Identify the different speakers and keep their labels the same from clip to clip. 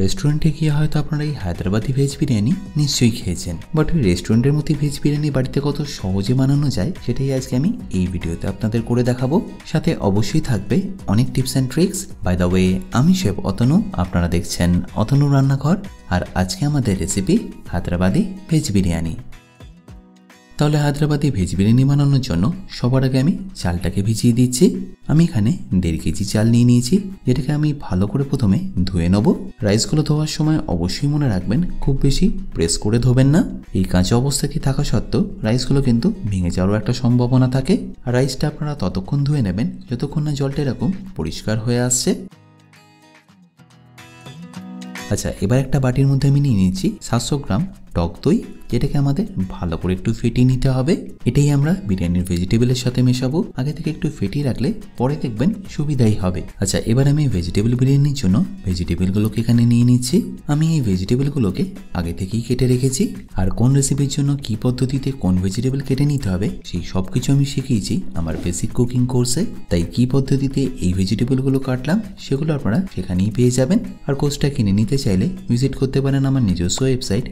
Speaker 1: রেস্টুরেন্টে গিয়ে হয়তো আপনারা এই হায়দ্রাবাদি ভেজ বিরিয়ানি নিশ্চয়ই খেয়েছেন, বাট ওই রেস্টুরেন্টের মধ্যে ভেজ বিরিয়ানি বাড়িতে কত সহজে বানানো যায় সেটাই আজকে আমি এই ভিডিওতে আপনাদের করে দেখাবো। সাথে অবশ্যই থাকবে অনেক tips and tricks. By the way, আমি শেফ অতনু, আপনারা দেখছেন অতনু রান্নাঘর, আর আজকে আমাদের রেসিপি হায়দ্রাবাদি ভেজ বিরিয়ানি। তাহলে হায়দ্রাবাদি ভেজ বিরিয়ানি বানানোর জন্য সবার আগে আমি চালটাকে ভিজিয়ে দিচ্ছি। আমি এখানে 1.5 কেজি চাল নিয়ে নিয়েছি, যেটাকে আমি ভালো করে প্রথমে ধুয়ে নেব। রাইসগুলো ধোয়ার সময় অবশ্যই মনে রাখবেন খুব বেশি প্রেস করে ধোবেন না। এই কাঁচা অবস্থায় থাকা সত্ত্বেও রাইসগুলো কিন্তু ভেঙে যাওয়ার একটা সম্ভাবনা থাকে। আর রাইসটা আপনারা ততক্ষণ ধুয়ে নেবেন যতক্ষণ না জলটা এরকম পরিষ্কার হয়ে আসছে। আচ্ছা, এবার একটা বাটির মধ্যে আমি নিয়ে নিচ্ছি 700 গ্রাম টক দই, যেটাকে আমাদের ভালো করে একটু ফেটিয়ে নিতে হবে। এটাই আমরা বিরিয়ানির ভেজিটেবলের সাথে মেশাবো। আগে থেকে একটু ফেটিয়ে রাখলে পরে দেখবেন সুবিধাই হবে। আচ্ছা, এবার আমি ভেজিটেবল বিরিয়ানির জন্য ভেজিটেবলগুলোকে এখানে নিয়ে নিচ্ছি। আমি এই ভেজিটেবলগুলোকে আগে থেকেই কেটে রেখেছি, আর কোন রেসিপির জন্য কি পদ্ধতিতে কোন ভেজিটেবল কেটে নিতে হবে সেই সব কিছু আমি শিখিয়েছি আমার বেসিক কুকিং কোর্সে। তাই কি পদ্ধতিতে এই ভেজিটেবলগুলো কাটলাম সেগুলো আপনারা সেখানেই পেয়ে যাবেন। আর কোর্সটা কিনে নিতে চাইলে ভিজিট করতে পারেন আমার নিজস্ব ওয়েবসাইট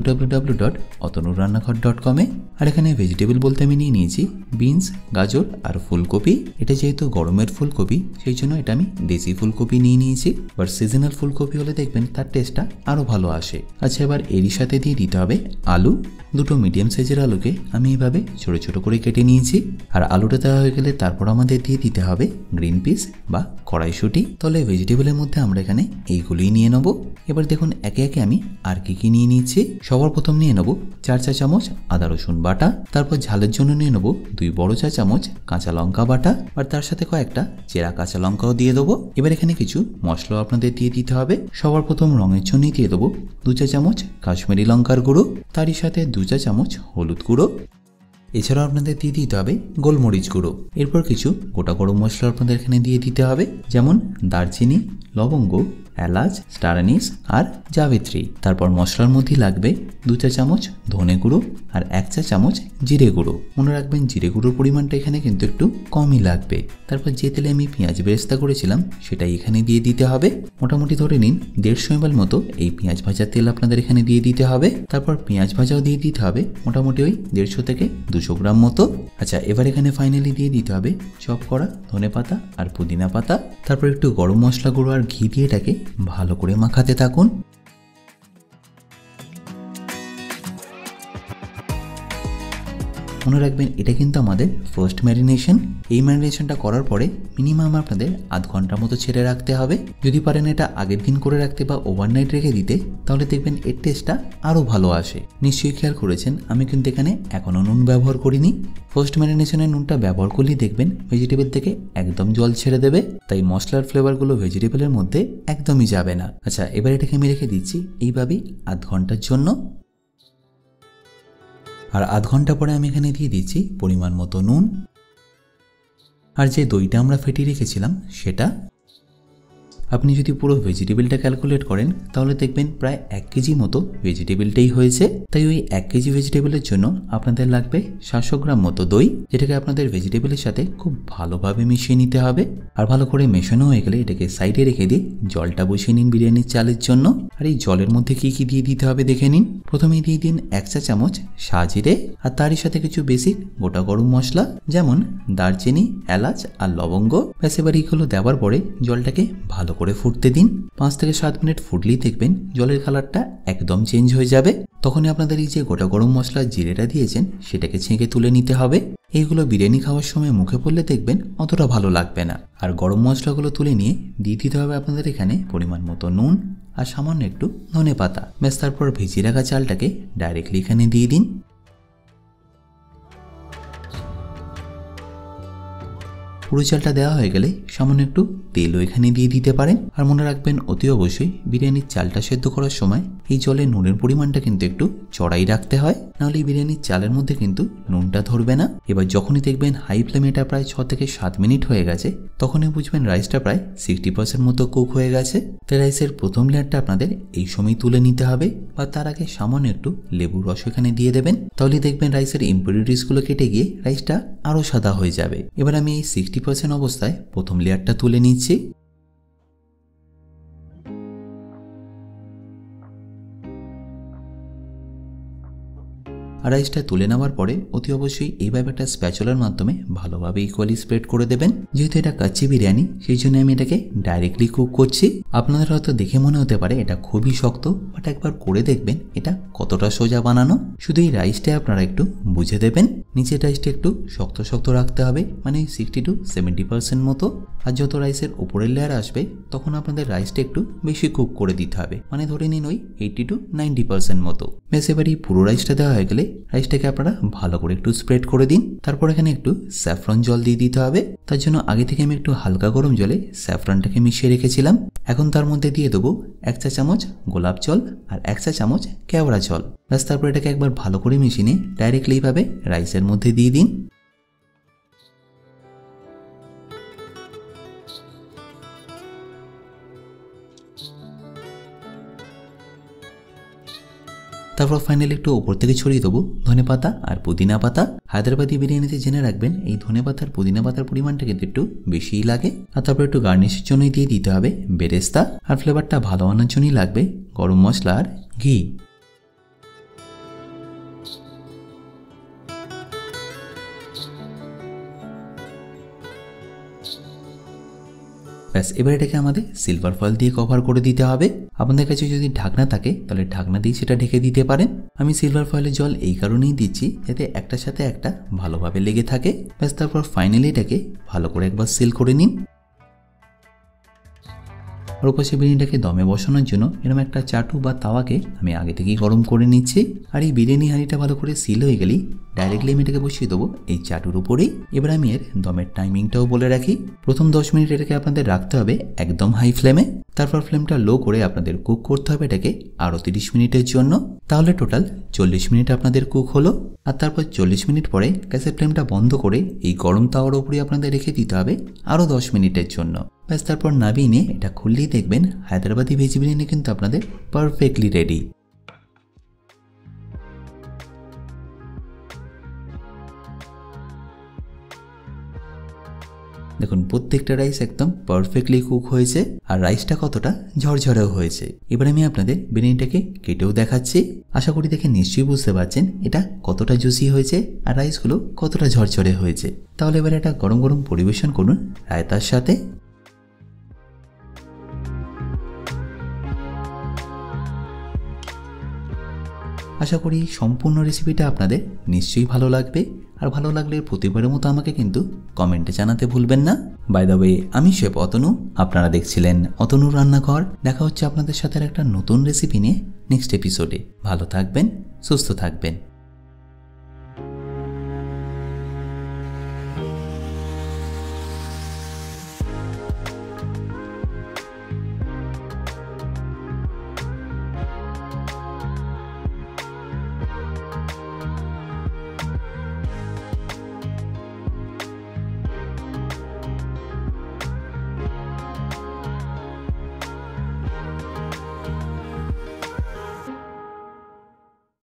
Speaker 1: www.otonurrannaghar.com এ। আর এখানে ভেজিটেবল বলতে আমি নিয়ে নিয়েছি বিনস, গাজর আর ফুলকপি। এটা যেহেতু গরমের ফুলকপি সেই জন্য এটা আমি দেশি ফুলকপি নিয়ে নিয়েছি, বাট সিজনাল ফুলকপি হলে দেখবেন তার টেস্টটা আরো ভালো আসে। আচ্ছা, এবার এরই সাথে দিয়ে দিতে হবে আলু। দুটো মিডিয়াম সাইজের আলুকে আমি এইভাবে ছোট ছোট করে কেটে নিয়েছি। আর আলুটা দেওয়া হয়ে গেলে তারপর আমাদের দিয়ে দিতে হবে গ্রিন পিস বা কড়াইশুঁটি। তাহলে ভেজিটেবলের মধ্যে আমরা এখানে এইগুলোই নিয়ে নেবো। এবার দেখুন একে একে আমি আর কি নিয়ে নিচ্ছি। সবার প্রথম নিয়ে নেবো 4 চা চামচ আদা রসুন বাটা। তারপর ঝালের জন্য নিয়ে নেবো 2 বড় চা চামচ কাঁচা লঙ্কা বাটা, আর তার সাথে কয়েকটা চেরা কাঁচা লঙ্কাও দিয়ে দেবো। এবার এখানে কিছু মশলা আপনাদের দিয়ে দিতে হবে। সবার প্রথম রঙের জন্য দিয়ে দেবো 2 চা চামচ কাশ্মীরি লঙ্কার গুঁড়ো, তারই সাথে 2 চা চামচ হলুদ গুঁড়ো। এছাড়াও আপনাদের দিয়ে দিতে হবে গোলমরিচ গুঁড়ো। এরপর কিছু গোটা গরম মশলা আপনাদের এখানে দিয়ে দিতে হবে, যেমন দারচিনি, লবঙ্গ, এলাচ, স্টার অ্যানিস আর জাবিত্রি। তারপর মশলার মধ্যে লাগবে 2 চা চামচ ধনে গুঁড়ো আর 1 চা চামচ জিরে গুঁড়ো। মনে রাখবেন জিরে গুঁড়োর পরিমাণটা এখানে কিন্তু একটু কমই লাগবে। তারপর যে তেলে আমি পেঁয়াজ বেরেস্তা করেছিলাম সেটাই এখানে দিয়ে দিতে হবে। মোটামুটি ধরে নিন 150 ml মতো এই পেঁয়াজ ভাজার তেল আপনাদের এখানে দিয়ে দিতে হবে। তারপর পেঁয়াজ ভাজাও দিয়ে দিতে হবে মোটামুটি ওই 150 থেকে 200 গ্রাম মতো। আচ্ছা, এবার এখানে ফাইনালি দিয়ে দিতে হবে চপ করা ধনে পাতা আর পুদিনা পাতা। তারপর একটু গরম মশলা গুঁড়ো আর ঘি দিয়ে এটাকে ভালো করে মাখাতে থাকুন। মনে রাখবেন এটা কিন্তু আমাদের ফার্স্ট ম্যারিনেশন। এই ম্যারিনেশনটা করার পরে মিনিমাম আপনাদের আধ ঘন্টার মতো ছেড়ে রাখতে হবে। যদি পারেন এটা আগের দিন করে রাখতে বা ওভারনাইট রেখে দিতে, তাহলে দেখবেন এর টেস্টটা আরও ভালো আসে। নিশ্চয়ই খেয়াল করেছেন আমি কিন্তু এখানে এখনও নুন ব্যবহার করিনি। ফার্স্ট ম্যারিনেশনের নুনটা ব্যবহার করলেই দেখবেন ভেজিটেবল থেকে একদম জল ছেড়ে দেবে, তাই মশলার ফ্লেভারগুলো ভেজিটেবলের মধ্যে একদমই যাবে না। আচ্ছা, এবার এটাকে আমি রেখে দিচ্ছি এইভাবেই আধ ঘন্টার জন্য। আর আধ ঘন্টা পরে আমি এখানে দিয়ে দিচ্ছি পরিমাণ মতো নুন, আর যে দইটা আমরা ফেটিয়ে রেখেছিলাম সেটা। আপনি যদি পুরো ভেজিটেবলটা ক্যালকুলেট করেন তাহলে দেখবেন প্রায় 1 কেজি মতো ভেজিটেবলটাই হয়েছে। তাই ওই 1 কেজি ভেজিটেবলের জন্য আপনাদের লাগবে 700 গ্রাম মতো দই, যেটাকে আপনাদের ভেজিটেবলের সাথে খুব ভালোভাবে মিশিয়ে নিতে হবে। আর ভালো করে মেশানো হয়ে গেলে এটাকে সাইডে রেখে দিয়ে জলটা বসিয়ে নিন বিরিয়ানির চালের জন্য। আর এই জলের মধ্যে কি কি দিয়ে দিতে হবে দেখে নিন। প্রথমেই দিয়ে দিন 1 চা চামচ সাজিরে, আর তারই সাথে কিছু বেসিক গোটা গরম মশলা যেমন দারচিনি, এলাচ আর লবঙ্গ। ব্যাস, এবার এইগুলো দেওয়ার পরে জলটাকে ভালো করে ফুটতে দিন। 5 থেকে 7 মিনিট ফুটলেই দেখবেন জলের কালারটা একদম চেঞ্জ হয়ে যাবে। তখনই আপনাদের এই যে গোটা গরম মশলা জিরেটা দিয়েছেন সেটাকে ছেঁকে তুলে নিতে হবে। এইগুলো বিরিয়ানি খাওয়ার সময় মুখে পড়লে দেখবেন অতটা ভালো লাগবে না। আর গরম মশলাগুলো তুলে নিয়ে দিয়ে দিতে হবে আপনাদের এখানে পরিমাণ মতো নুন আর সামান্য একটু ধনে পাতা। ব্যাস, তারপর ভিজিয়ে রাখা চালটাকে ডাইরেক্টলি এখানে দিয়ে দিন। পুরো চালটা দেওয়া হয়ে গেলে সামান্য একটু তেলও এখানে দিয়ে দিতে পারেন। আর মনে রাখবেন অতি অবশ্যই বিরিয়ানির চালটা সেদ্ধ করার সময় এই জলে নুনের পরিমাণটা কিন্তু একটু চড়াই রাখতে হয়, নাহলে বিরিয়ানির চালের মধ্যে কিন্তু নুনটা ধরবে না। এবার যখনই দেখবেন হাই ফ্লেমে এটা প্রায় 6 থেকে 7 মিনিট হয়ে গেছে, তখনই বুঝবেন রাইসটা প্রায় 60% মতো কুক হয়ে গেছে। তাই রাইসের প্রথম লেয়ারটা আপনাদের এই সময় তুলে নিতে হবে, বা তার আগে সামান্য একটু লেবুর রস এখানে দিয়ে দেবেন। তাহলে দেখবেন রাইসের ইম্পিউরিটিসগুলো কেটে গিয়ে রাইসটা আরও সাদা হয়ে যাবে। এবার আমি এই 60% অবস্থায় প্রথম লেয়ারটা তুলে নিচ্ছি। আর রাইসটা তুলে নেওয়ার পরে অতি অবশ্যই এইভাবে একটা স্প্যাচুলার মাধ্যমে ভালোভাবে ইকুয়ালি স্প্রেড করে দেবেন। যেহেতু এটা কাচ্চি বিরিয়ানি সেই জন্য আমি এটাকে ডাইরেক্টলি কুক করছি। আপনাদের হয়তো দেখে মনে হতে পারে এটা খুবই শক্ত, বাট একবার করে দেখবেন এটা কতটা সোজা বানানো। শুধু এই রাইসটা আপনারা একটু বুঝে দেবেন। নিচের রাইসটা একটু শক্ত শক্ত রাখতে হবে, মানে 60 to 70% মতো। আর যত রাইসের উপরের লেয়ার আসবে তখন আপনাদের রাইসটা একটু বেশি কুক করে দিতে হবে, মানে ধরে নিন ওই 80 to 90% মতো। বেশ এবার এই পুরো রাইসটা দেওয়া হয়ে গেলে রাইসটাকে আপনারা ভালো করে একটু স্প্রেড করে দিন। তারপর এখানে একটু স্যাফরন জল দিয়ে দিতে হবে। তার জন্য আগে থেকে আমি একটু হালকা গরম জলে স্যাফরনটাকে মিশিয়ে রেখেছিলাম। এখন তার মধ্যে দিয়ে দেবো 1 চা চামচ গোলাপ জল আর 1 চা চামচ কেওড়া জল। ব্যাস তারপর এটাকে একবার ভালো করে মিশিয়ে নিয়ে ডাইরেক্টলি এইভাবে রাইসের মধ্যে দিয়ে দিন। তারপর ফাইনালি একটু ওপর থেকে ছড়িয়ে দেবো ধনেপাতা আর পুদিনা পাতা। হায়দ্রাবাদি বিরিয়ানিতে জেনে রাখবেন এই ধনেপাতা আর পুদিনা পাতার পরিমাণটা কিন্তু একটু বেশিই লাগে। আর তারপর একটু গার্নিশের জন্যই দিয়ে দিতে হবে বেরেস্তা, আর ফ্লেভারটা ভালো আনার জন্যই লাগবে গরম মশলা আর ঘি। ব্যাস এবার এটাকে আমাদের সিলভার ফয়েল দিয়ে কভার করে দিতে হবে। আপনাদের কাছে যদি ঢাকনা থাকে তাহলে ঢাকনা দিয়ে সেটা ঢেকে দিতে পারেন। আমি সিলভার ফয়েলের জল এই কারণেই দিচ্ছি যাতে একটার সাথে একটা ভালোভাবে লেগে থাকে। ব্যাস তারপর ফাইনালি এটাকে ভালো করে একবার সিল করে নিন। আর ওপাশে বিরিয়ানিটাকে দমে বসানোর জন্য এরকম একটা চাটু বা তাওয়াকে আমি আগে থেকেই গরম করে নিচ্ছি। আর এই বিরিয়ানি হাঁড়িটা ভালো করে সিল হয়ে গেলেই ডাইরেক্টলি আমি এটাকে বসিয়ে দেবো এই চাটুর উপরেই। এবার আমি এর দমের টাইমিংটাও বলে রাখি। প্রথম 10 মিনিট এটাকে আপনাদের রাখতে হবে একদম হাই ফ্লেমে। তারপর ফ্লেমটা লো করে আপনাদের কুক করতে হবে এটাকে আরও 30 মিনিটের জন্য। তাহলে টোটাল 40 মিনিট আপনাদের কুক হলো। আর তারপর 40 মিনিট পরে গ্যাসের ফ্লেমটা বন্ধ করে এই গরম তাওয়ার উপরে আপনাদের রেখে দিতে হবে আরও 10 মিনিটের জন্য। ব্যাস তারপর নামিয়ে নিয়ে এটা খুললেই দেখবেন হায়দ্রাবাদি ভেজ বিরিয়ানি কিন্তু আপনাদের পারফেক্টলি রেডি। দেখুন প্রত্যেকটা রাইস একদম পারফেক্টলি কুক হয়েছে আর রাইসটা কতটা ঝরঝরেও হয়েছে। এবার আমি আপনাদের বিরিয়ানিটাকে কেটেও দেখাচ্ছি। আশা করি দেখে নিশ্চয়ই বুঝতে পারছেন এটা কতটা জুসি হয়েছে আর রাইসগুলো কতটা ঝরঝরে হয়েছে। তাহলে এবার এটা গরম গরম পরিবেশন করুন রায়তার সাথে। আশা করি সম্পূর্ণ রেসিপিটা আপনাদের নিশ্চয়ই ভালো লাগবে। আর ভালো লাগলে প্রতিবারের মতো আমাকে কিন্তু কমেন্টে জানাতে ভুলবেন না। বাই দ্য ওয়ে আমি শেফ অতনু, আপনারা দেখছিলেন অতনুর রান্নাঘর। দেখা হচ্ছে আপনাদের সাথে একটা নতুন রেসিপি নিয়ে নেক্সট এপিসোডে। ভালো থাকবেন, সুস্থ থাকবেন।